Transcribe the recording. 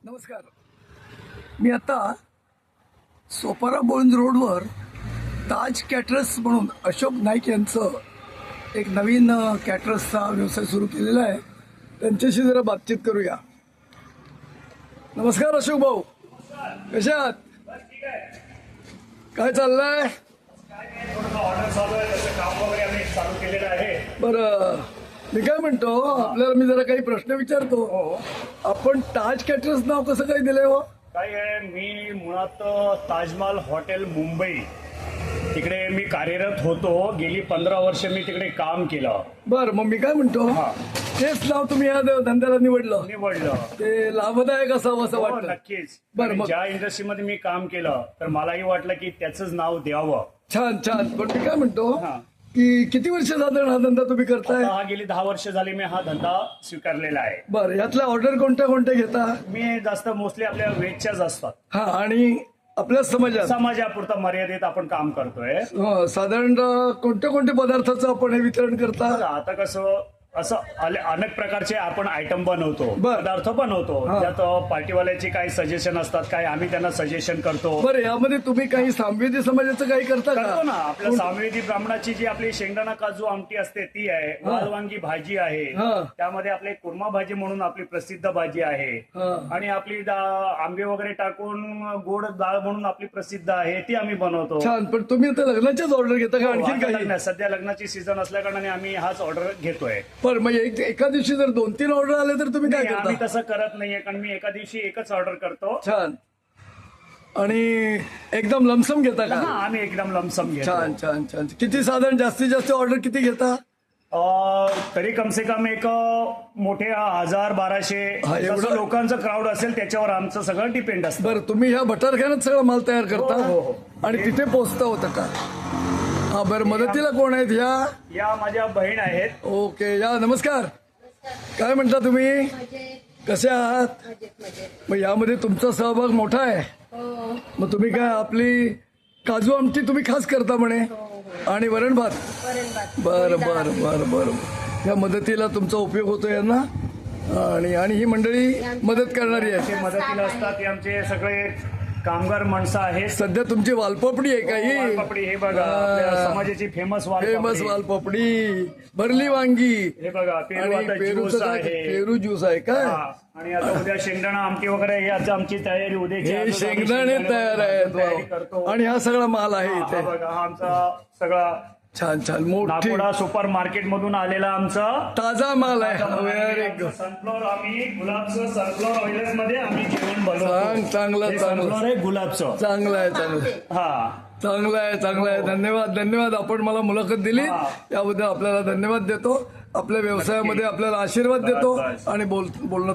नमस्कार. मी आता सोपारा बोळंज रोडवर ताज कॅटरर्स म्हणून अशोक नाईक यांचं एक नवीन कॅटरर्सचा व्यवसाय सुरू केलेला आहे. त्यांच्याशी जरा बातचीत करूया. नमस्कार अशोक भाऊ, कसे आहात? काय चाललंय? बरं, मी काय म्हणतो, आपल्याला मी जरा काही प्रश्न विचारतो. आपण ताज कॅटरर्स नाव कसं काय दिलंय हो? काय आहे, मी मुळात ताजमहाल हॉटेल मुंबई तिकडे मी कार्यरत होतो. गेली 15 वर्ष मी तिकडे काम केलं. बरं, मग मी काय म्हणतो, तेच नाव तुम्ही या धंद्याला निवडलं ते लाभदायक असावं असं वाटतं. नक्कीच. बरं, मग ज्या इंडस्ट्रीमध्ये मी काम केलं तर मलाही वाटलं की त्याचंच नाव द्यावं. छान छान. पण मी काय म्हणतो की किती वर्ष साधारण हा धंदा तुम्ही करताय? आता गेली 10 वर्ष झाली मी हा धंदा स्वीकारलेला आहे. बरं, यातल्या ऑर्डर कोणत्या घेता? मी जास्त मोस्टली आपल्या वेजच्याच असतात. हा, आणि आपल्या समाजापुरता मर्यादित आपण काम करतोय. साधारण कोणत्या पदार्थाचं आपण हे वितरण करता? आता कसं असं अनेक प्रकारचे आपण आयटम बनवतो, बरं. पदार्थ बनवतो. त्यात पार्टीवाल्याची काही सजेशन असतात, काही आम्ही त्यांना सजेशन करतो. बरं, यामध्ये तुम्ही काही सामवेदी समाजाचं काही करता करतो का? ना. आपल्या सामवेदी ब्राह्मणाची जी आपली शेंगदाणा काजू आमटी असते ती आहे. वाल वांगी भाजी आहे. त्यामध्ये आपले कुर्मा भाजी म्हणून आपली प्रसिद्ध भाजी आहे. आणि आपली आंबे वगैरे टाकून गोड डाळ म्हणून आपली प्रसिद्ध आहे, ती आम्ही बनवतो. छान. पण तुम्ही आता लग्नाच्याच ऑर्डर घेता का आणखी काही? सध्या लग्नाची सीझन असल्या कारणाने आम्ही हाच ऑर्डर घेतोय. बरं, म्हणजे एका दिवशी जर 2-3 ऑर्डर आले तर तुम्ही काय करता? आम्ही तसं करत नाहीये, कारण मी एका दिवशी एकच ऑर्डर करतो. छान. आणि एकदम लमसम घेता का? आम्ही एकदम लमसम घेतो. छान छान छान. किती साधारण जास्तीत जास्त ऑर्डर किती घेता? तरी कमसे कम एक मोठे 1000-1200 जसं लोकांचं क्राऊड असेल त्याच्यावर आमचं सगळं डिपेंड असतं. बरं, तुम्ही ह्या भटारखान्यात सगळं माल तयार करता? हो. आणि तिथे पोहोचता होतं का? हा, बरं. मदतीला कोण आहेत? या माझ्या बहीण आहेत. ओके, या. नमस्कार. काय म्हणता तुम्ही? कसे आहात? मग यामध्ये तुमचा सहभाग मोठा आहे. मग तुम्ही काय आपली काजू आमटी तुम्ही खास करता म्हणे, आणि वरण भात. बरं बरं बरं बरं. या मदतीला तुमचा उपयोग होतो यांना, आणि ही मंडळी मदत करणारी आहे. ते मदतीला असतात. हे आमचे सगळे कामगार माणसं आहेत. सध्या तुमची वालपापडी आहे का ही? वालपापडी हे बघा, आपल्या समाजाची फेमस वालपापडी, भरली वांगी, हे बघा, आणि पेरू ज्यूस आहे काय? आणि आता उद्या शेंगदाणा आमटी वगैरे हे आता आमची तयारी उद्याची. हे शेंगदाणे तयार आहेत, आणि हा सगळा माल आहे इथे. हा आमचा सगळा छान छान मोठी नागपुरा सुपर मार्केट मधून आलेला आमचा ताजा माल आहे. Very good. सनफ्लॉवर, आम्ही गुलाबचं सनफ्लॉवर ऑइल मध्ये आम्ही जेवण बनवतो. चांगलं सनफ्लॉवर आहे गुलाबचं. चांगलं आहे. हा, चांगलं आहे. धन्यवाद. आपण मला मुलाखत दिली याबद्दल आपल्याला धन्यवाद देतो. आपल्या व्यवसायामध्ये आपल्याला आशीर्वाद देतो, आणि बोलणं